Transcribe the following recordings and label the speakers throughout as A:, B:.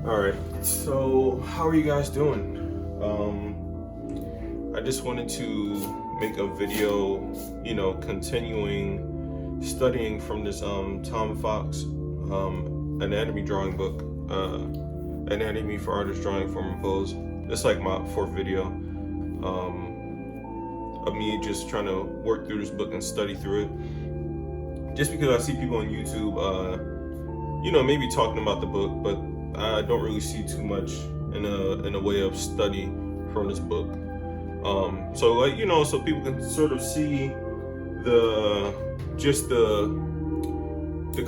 A: Alright, so how are you guys doing? I just wanted to make a video, continuing studying from this Tom Fox anatomy drawing book, Anatomy for Artists Drawing Form and Pose. It's like my fourth video of me just trying to work through this book and study through it. Just because I see people on YouTube, maybe talking about the book, but I don't really see too much in a way of study from this book. So people can sort of see the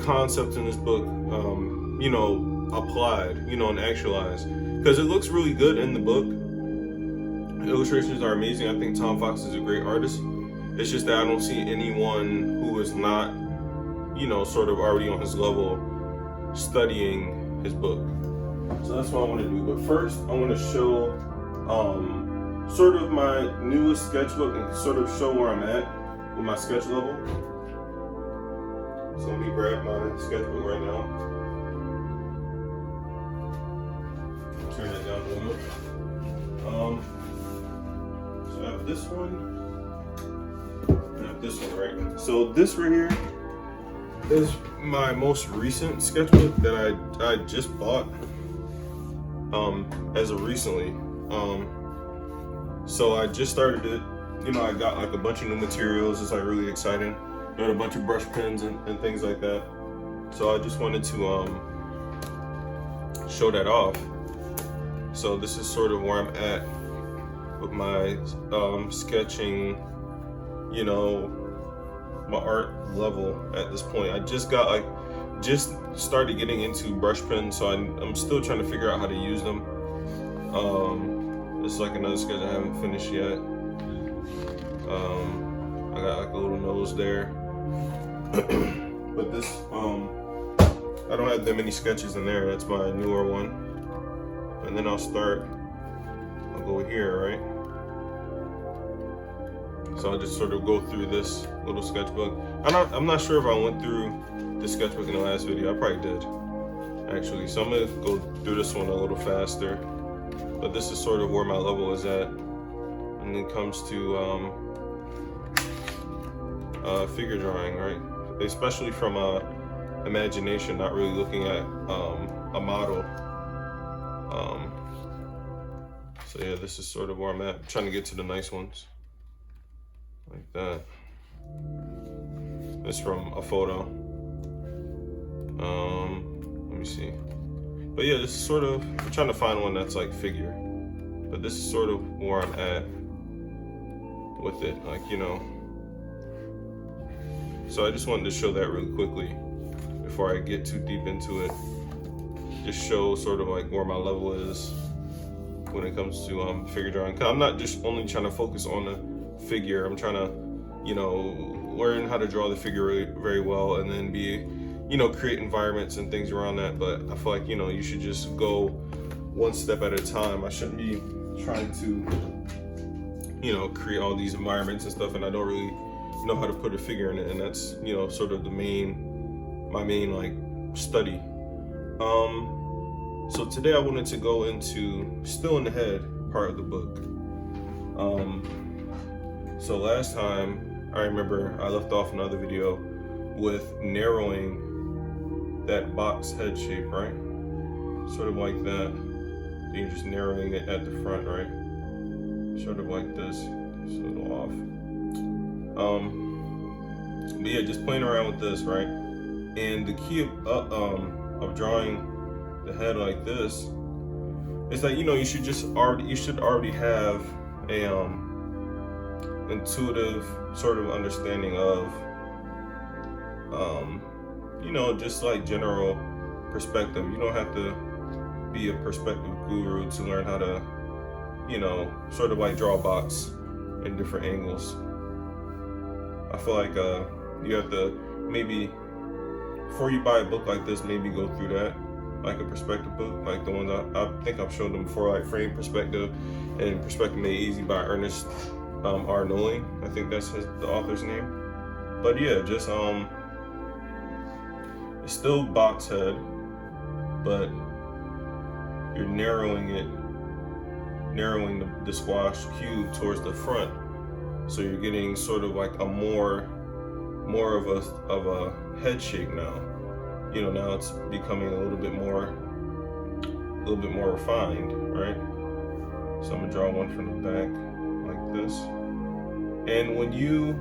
A: concepts in this book, applied, and actualized, because it looks really good in the book. The illustrations are amazing. I think Tom Fox is a great artist. It's just that I don't see anyone who is not, sort of already on his level studying his book. So that's what I want to do. But first, I want to show sort of my newest sketchbook and sort of show where I'm at with my sketch level. So let me grab my sketchbook right now. Turn that down a little bit. So I have this one. I have this one, right? So this right here is my most recent sketchbook that I just bought as of recently. So I just started it. I got like a bunch of new materials. It's like really exciting. Got a bunch of brush pens and things like that. So I just wanted to show that off. So this is sort of where I'm at with my sketching, my art level at this point. I just started getting into brush pens, so I'm still trying to figure out how to use them. This is like another sketch I haven't finished yet. I got like a little nose there. But this, I don't have that many sketches in there. That's my newer one. And then I'll go here, right? So I'll just sort of go through this little sketchbook. I'm not sure if I went through the sketchbook in the last video. I probably did, actually. So I'm gonna go through this one a little faster. But this is sort of where my level is at when it comes to figure drawing, right? Especially from imagination, not really looking at a model. So yeah, this is sort of where I'm at. I'm trying to get to the nice ones, like that. It's from a photo. Let me see. But yeah, this is sort of, I'm trying to find one that's like figure. But this is sort of where I'm at with it, like, So I just wanted to show that really quickly before I get too deep into it. Just show sort of like where my level is when it comes to figure drawing. 'Cause I'm not just only trying to focus on the figure. I'm trying to, learn how to draw the figure really, very well, and then be, create environments and things around that. But I feel like, you should just go one step at a time. I shouldn't be trying to, create all these environments and stuff, and I don't really know how to put a figure in it. And that's, sort of my main like study. So today I wanted to go into still in the head part of the book. So last time I remember I left off another video with narrowing that box head shape, right? Sort of like that. So you're just narrowing it at the front, right? Sort of like this. It's a little off. But yeah, just playing around with this, right? And the key of drawing the head like this is that you should already have a intuitive sort of understanding of just like general perspective. You don't have to be a perspective guru to learn how to sort of like draw a box in different angles. I feel like you have to maybe, before you buy a book like this, maybe go through that, like a perspective book, like the ones I think I've showed them before, like Frame Perspective and Perspective Made Easy by Ernest R. Noling. I think that's the author's name. But yeah, just it's still box head, but you're narrowing the squash cube towards the front. So you're getting sort of like a more of a head shape now. You know, now it's becoming a little bit more refined, right? So I'm gonna draw one from the back like this. And when you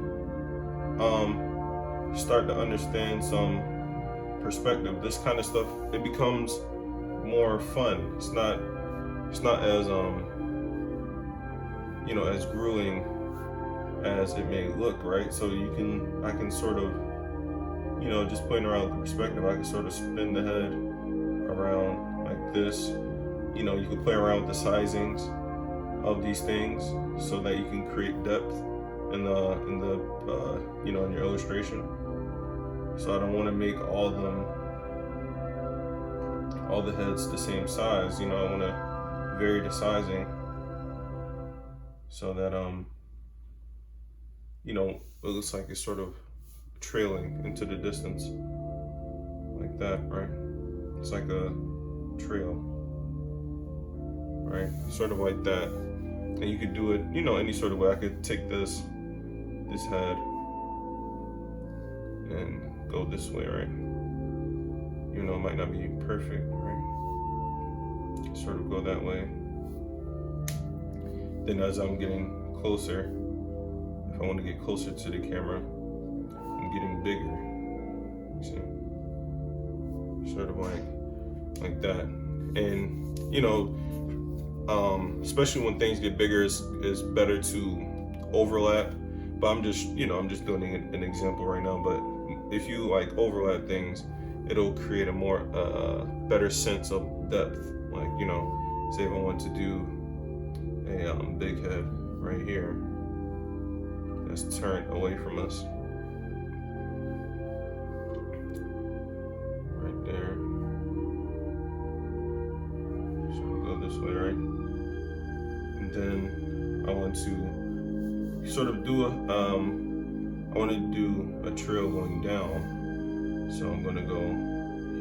A: start to understand some perspective, this kind of stuff, it becomes more fun. It's not as you know, as grueling as it may look, right? So I can sort of, you know, just playing around with the perspective, I can sort of spin the head around like this. You know, you can play around with the sizings of these things so that you can create depth in the you know, in your illustration. So I don't want to make all the heads the same size. You know, I want to vary the sizing so that you know, it looks like it's sort of trailing into the distance like that, right? It's like a trail, right? Sort of like that. And you could do it, you know, any sort of way. I could take this head and go this way, right? You know, it might not be perfect, right? Sort of go that way. Then as I'm getting closer, if I want to get closer to the camera, I'm getting bigger. See? Sort of like that. And you know, especially when things get bigger, it's better to overlap. But I'm just doing an example right now. But if you like overlap things, it'll create a more better sense of depth. Like, you know, say if I want to do a big head right here that's turned away from us, right there. So we'll go this way, right? And then I want to sort of do I want to do a trail going down. So I'm going to go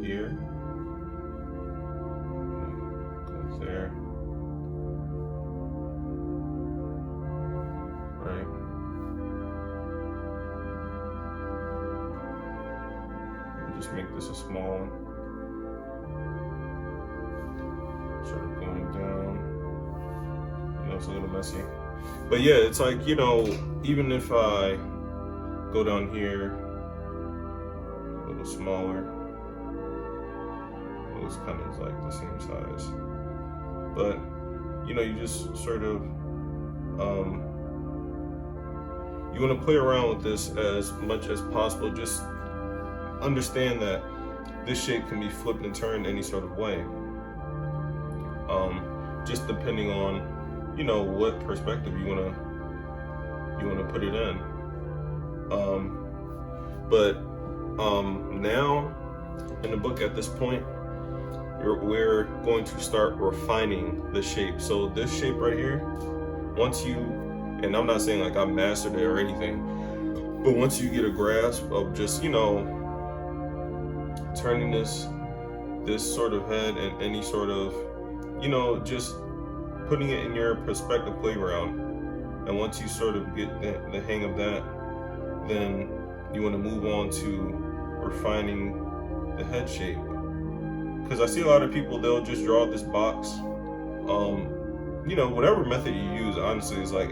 A: here, go there, right? And just make this a small one. Sort of going down. You know, it's a little messy. But yeah, it's like, you know, even if I go down here a little smaller, it was kind of like the same size. But, you know, you just sort of, you want to play around with this as much as possible. Just understand that this shape can be flipped and turned any sort of way. Just depending on, you know, what perspective you wanna put it in. But now in the book at this point, we're going to start refining the shape. So this shape right here, once you, and I'm not saying like I mastered it or anything, but once you get a grasp of just, you know, turning this sort of head and any sort of, you know, just putting it in your perspective playground. And once you sort of get the hang of that, then you want to move on to refining the head shape. Because I see a lot of people, they'll just draw this box. You know, whatever method you use, honestly, is like,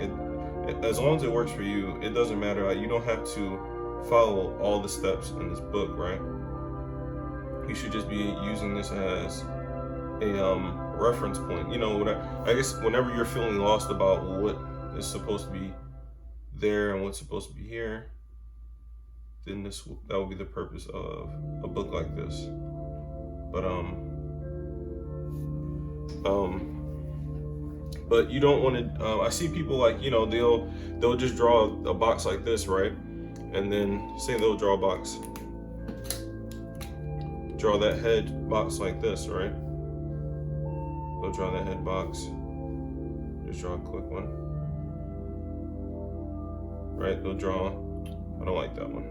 A: as long as it works for you, it doesn't matter. Like, you don't have to follow all the steps in this book, right? You should just be using this as a reference point. You know, I guess whenever you're feeling lost about what is supposed to be there and what's supposed to be here, then that will be the purpose of a book like this. But you don't want to. I see people like, you know, they'll just draw a box like this, right? And then say they'll draw a box, draw that head box like this, right? They'll draw that head box. Just draw a quick one. Right, they'll draw, I don't like that one.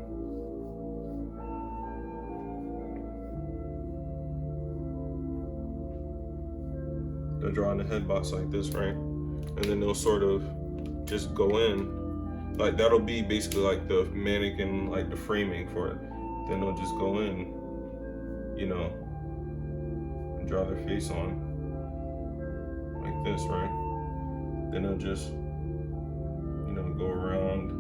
A: they'll draw in the head box like this, right? And then they'll sort of just go in, like that'll be basically like the mannequin, like the framing for it. Then they'll just go in, you know, and draw their face on like this, right? Then they'll just, you know, go around,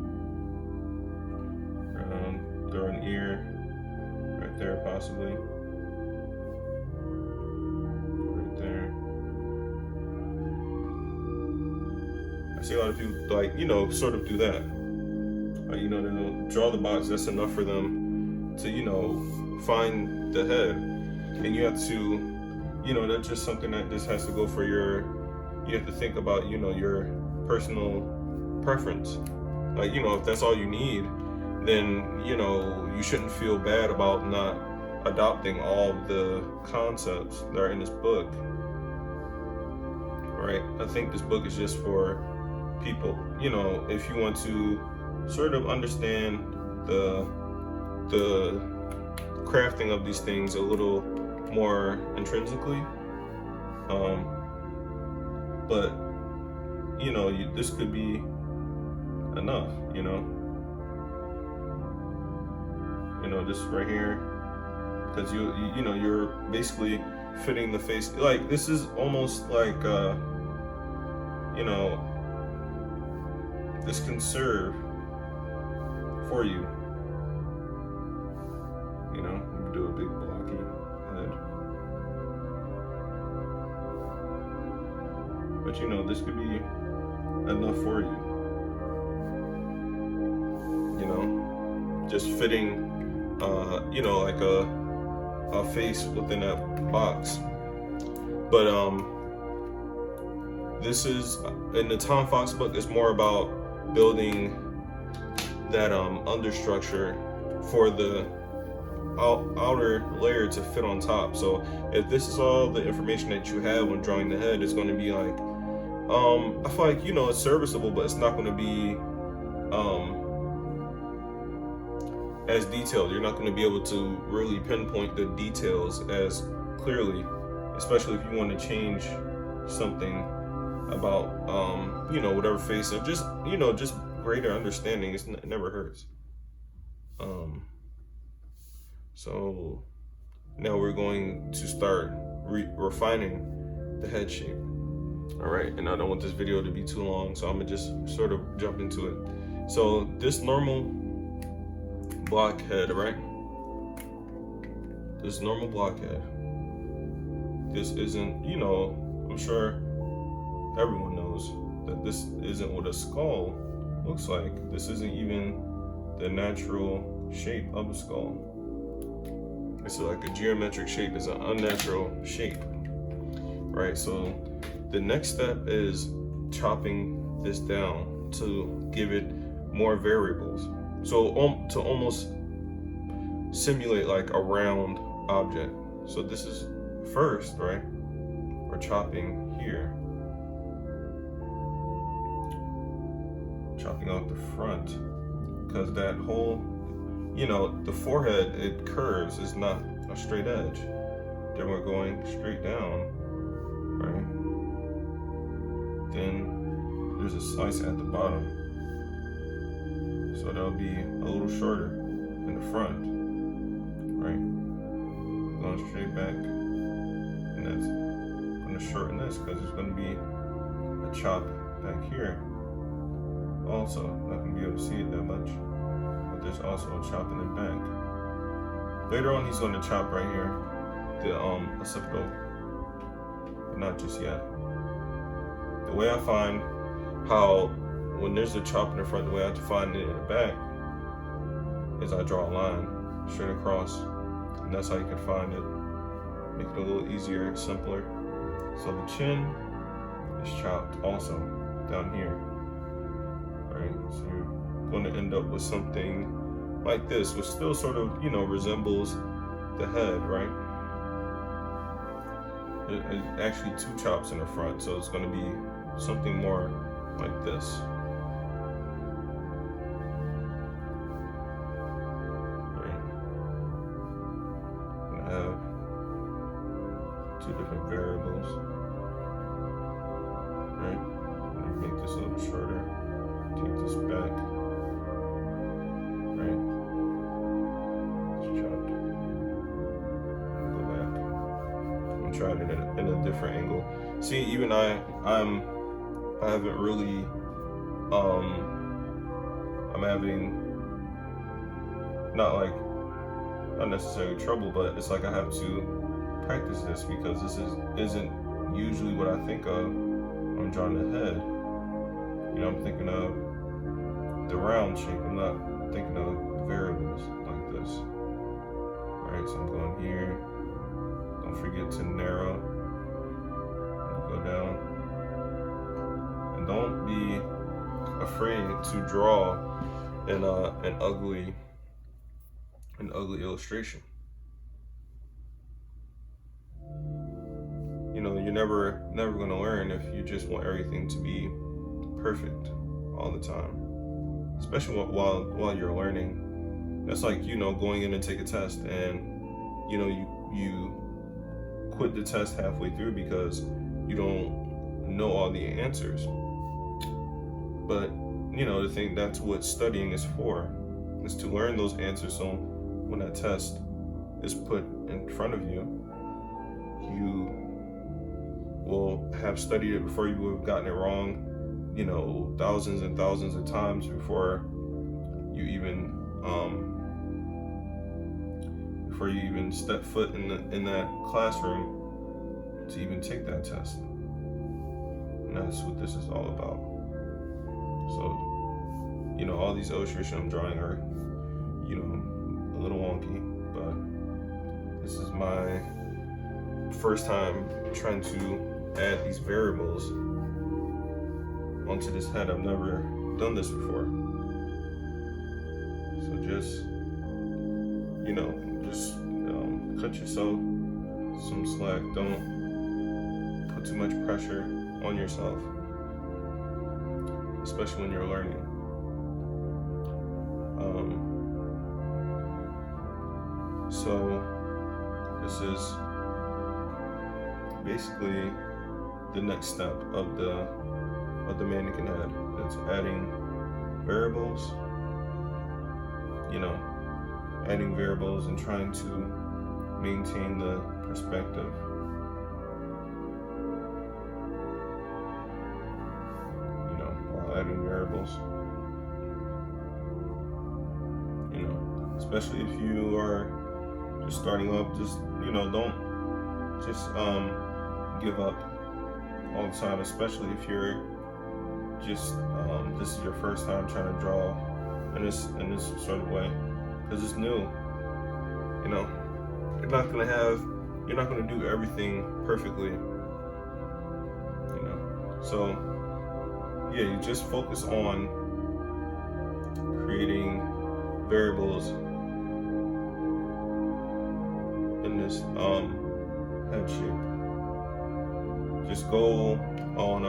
A: throw an ear right there possibly. I see a lot of people, like, you know, sort of do that. Like, you know, they'll draw the box, that's enough for them to, you know, find the head. And you have to, you know, that's just something that just has to go for your, you have to think about, you know, your personal preference. Like, you know, if that's all you need, then, you know, you shouldn't feel bad about not adopting all the concepts that are in this book, right? I think this book is just for people, you know, if you want to sort of understand the crafting of these things a little more intrinsically, but you know, this could be enough, you know, this right here, because you know, you're basically fitting the face. Like, this is almost like you know, this can serve for you, you know. Do a big blocky head, but you know, this could be enough for you, you know, just fitting you know, like a face within that box. But this is, in the Tom Fox book, it's more about building that understructure for the outer layer to fit on top. So if this is all the information that you have when drawing the head, it's going to be like, I feel like, you know, it's serviceable, but it's not going to be as detailed. You're not going to be able to really pinpoint the details as clearly, especially if you want to change something about you know, whatever face, or just, you know, just greater understanding. It never hurts. So now we're going to start refining the head shape. All right, and I don't want this video to be too long, so I'm gonna just sort of jump into it. So this normal block head, right? This normal block head, this isn't, you know, I'm sure everyone knows that this isn't what a skull looks like. This isn't even the natural shape of a skull. It's like a geometric shape. It's an unnatural shape, right? So the next step is chopping this down to give it more variables. So to almost simulate like a round object. So this is first, right? We're chopping here. Chopping out the front, because that whole, you know, the forehead, it curves, it's not a straight edge. Then we're going straight down, right? Then there's a slice at the bottom, so that'll be a little shorter in the front, right? Going straight back, and that's going to shorten this because there's going to be a chop back here. Also, not going to be able to see it that much, but there's also a chop in the back. Later on, he's going to chop right here, the occipital, but not just yet. The way I find how, when there's a chop in the front, the way I have to find it in the back is I draw a line straight across, and that's how you can find it. Make it a little easier, simpler. So the chin is chopped also down here. Right, so you're going to end up with something like this, which still sort of, you know, resembles the head, right? It actually two chops in the front, so it's going to be something more like this. Right. I have two different variables. right? Make this a little shorter. Take this back, right? It's chopped. Go back. I'm trying it in a different angle. See, even I haven't really, I'm having not necessarily trouble, but it's like I have to practice this because this isn't usually what I think of when I'm drawing the head. You know, I'm thinking of the round shape. I'm not thinking of variables like this. All right, so I'm going here. Don't forget to narrow. Go down. And don't be afraid to draw an ugly illustration. You know, you're never going to learn if you just want everything to be perfect all the time, especially while you're learning. That's like, you know, going in and take a test and, you know, you quit the test halfway through because you don't know all the answers. But, you know, the thing, that's what studying is for, is to learn those answers. So when that test is put in front of you, you will have studied it before. You will have gotten it wrong, you know, thousands and thousands of times before you even step foot in that classroom to even take that test. And that's what this is all about. So, you know, all these illustrations I'm drawing are, you know, a little wonky, but this is my first time trying to add these variables onto this head. I've never done this before. So just, you know, cut yourself some slack. Don't put too much pressure on yourself, especially when you're learning. So this is basically the next step of the mannequin head. It's adding variables, you know, adding variables and trying to maintain the perspective. You know, while adding variables. You know, especially if you are just starting up, just, you know, don't just give up all the time, especially if you're just this is your first time trying to draw in this sort of way, because it's new. You know, you're not gonna do everything perfectly. You know, so yeah, you just focus on creating variables in this head shape. Just go on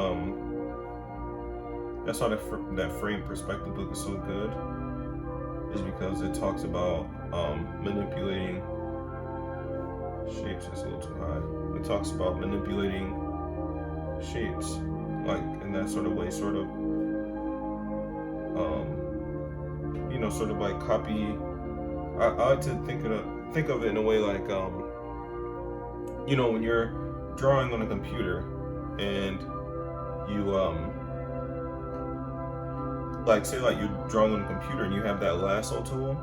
A: that's why that frame perspective book is so good, is because it talks about manipulating shapes. It's a little too high. It talks about manipulating shapes, like in that sort of way, sort of you know, sort of like copy. I like to think of it in a way like you know, when you're drawing on a computer and you like, say like you're drawing on a computer and you have that lasso tool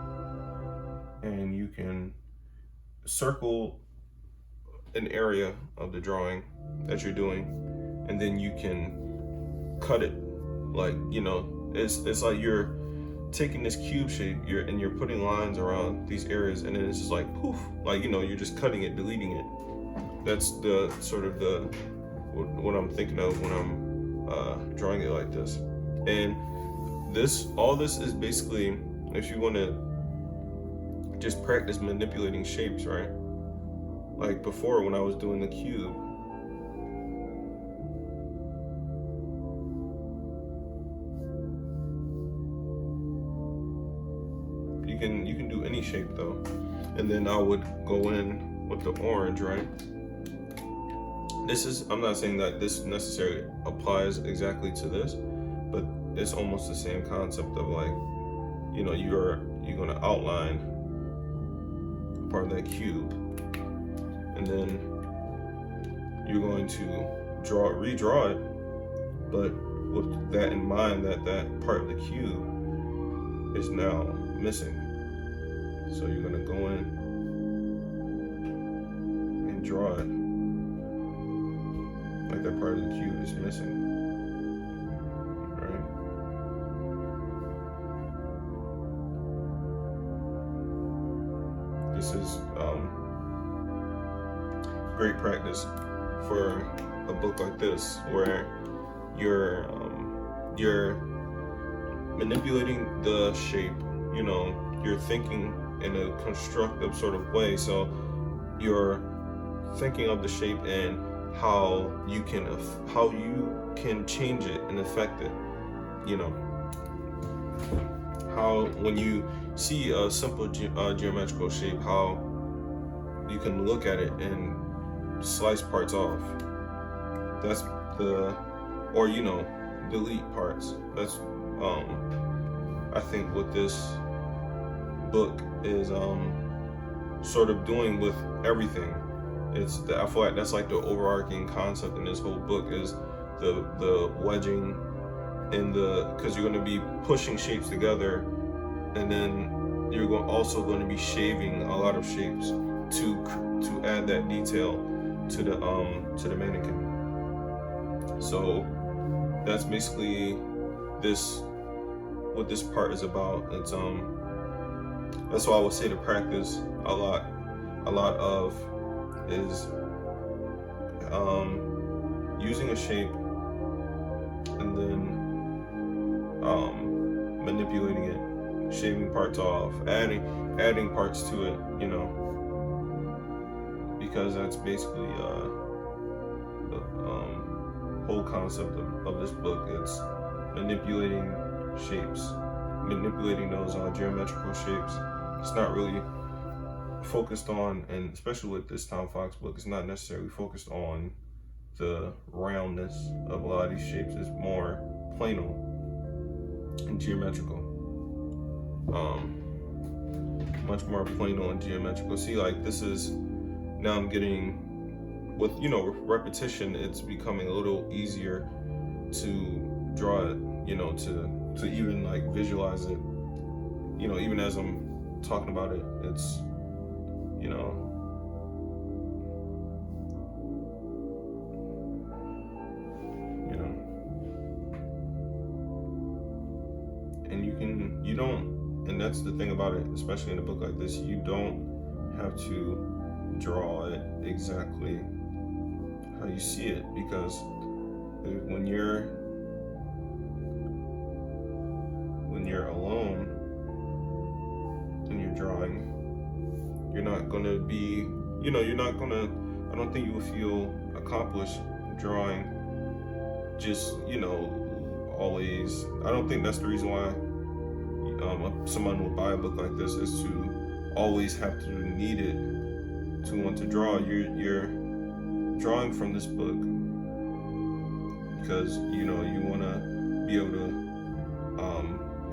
A: and you can circle an area of the drawing that you're doing, and then you can cut it. Like, you know, it's like you're taking this cube shape, you're putting lines around these areas, and then it's just like poof, like, you know, you're just cutting it, deleting it. That's the sort of what I'm thinking of when I'm drawing it like this. And all this is basically, if you want to just practice manipulating shapes, right? Like before, when I was doing the cube, you can do any shape though. And then I would go in with the orange, right? I'm not saying that this necessarily applies exactly to this, but it's almost the same concept of like, you know, you're gonna outline part of that cube, and then you're going to redraw it, but with that in mind, that part of the cube is now missing. So you're gonna go in and draw it like that part of the cube is missing, right? This is great practice for a book like this, where you're manipulating the shape. You know, you're thinking in a constructive sort of way. So you're thinking of the shape and how you can change it and affect it. You know, how when you see a simple geometrical shape, how you can look at it and slice parts off. That's or you know, delete parts. That's I think what this book is sort of doing with everything. I feel like that's like the overarching concept in this whole book is the wedging and because you're going to be pushing shapes together, and then you're also going to be shaving a lot of shapes to add that detail to the mannequin. So that's basically what this part is about. It's that's why I would say to practice a lot of is using a shape and then manipulating it, shaving parts off, adding parts to it, you know, because that's basically the whole concept of this book. It's manipulating shapes, manipulating those geometrical shapes. It's not really focused on, and especially with this Tom Fox book, it's not necessarily focused on the roundness of a lot of these shapes. It's more plano and geometrical. Much more plano and geometrical. See, like this is, now I'm getting, with repetition, it's becoming a little easier to draw it, to even like visualize it, even as I'm talking about it, it's, and you don't, and that's the thing about it, especially in a book like this, you don't have to draw it exactly how you see it, because when you're alone and you're drawing, you're not gonna be, I don't think you will feel accomplished drawing just, always. I don't think that's the reason why someone will buy a book like this, is to always have to need it to want to draw. You're drawing from this book because you want to be able to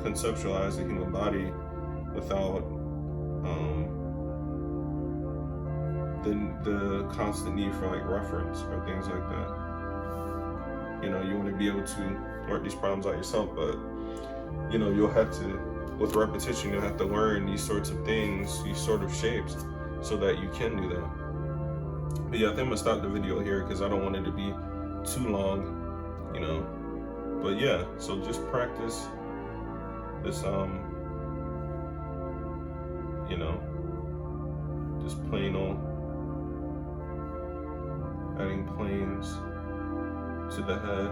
A: conceptualize the human body without the constant need for like reference or things like that. You want to be able to work these problems out yourself, but you'll have to, with repetition, you'll have to learn these sorts of things, these sort of shapes, so that you can do that. But yeah, I think I'm gonna stop the video here because I don't want it to be too long, But yeah, so just practice this, just plano, adding planes to the head.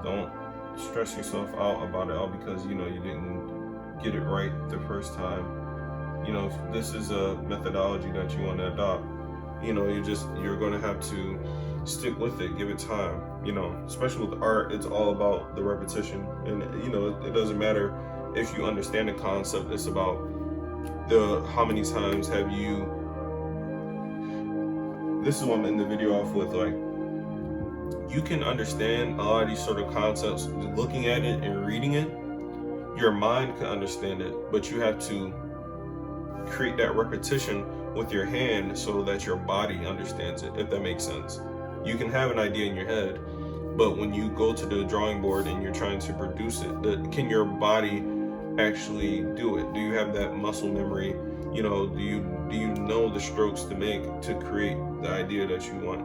A: Don't stress yourself out about it all because you didn't get it right the first time. If this is a methodology that you want to adopt, you're going to have to stick with it, give it time. Especially with art, it's all about the repetition, and it doesn't matter if you understand the concept. It's about how many times have you. This is what I'm in the video off with, like, you can understand a lot of these sort of concepts looking at it and reading it. Your mind can understand it, but you have to create that repetition with your hand so that your body understands it, if that makes sense. You can have an idea in your head, but when you go to the drawing board and you're trying to produce it, can your body actually do it? Do you have that muscle memory? You know, do you know the strokes to make to create the idea that you want?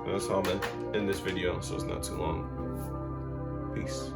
A: And that's how I'm in this video, so it's not too long. Peace.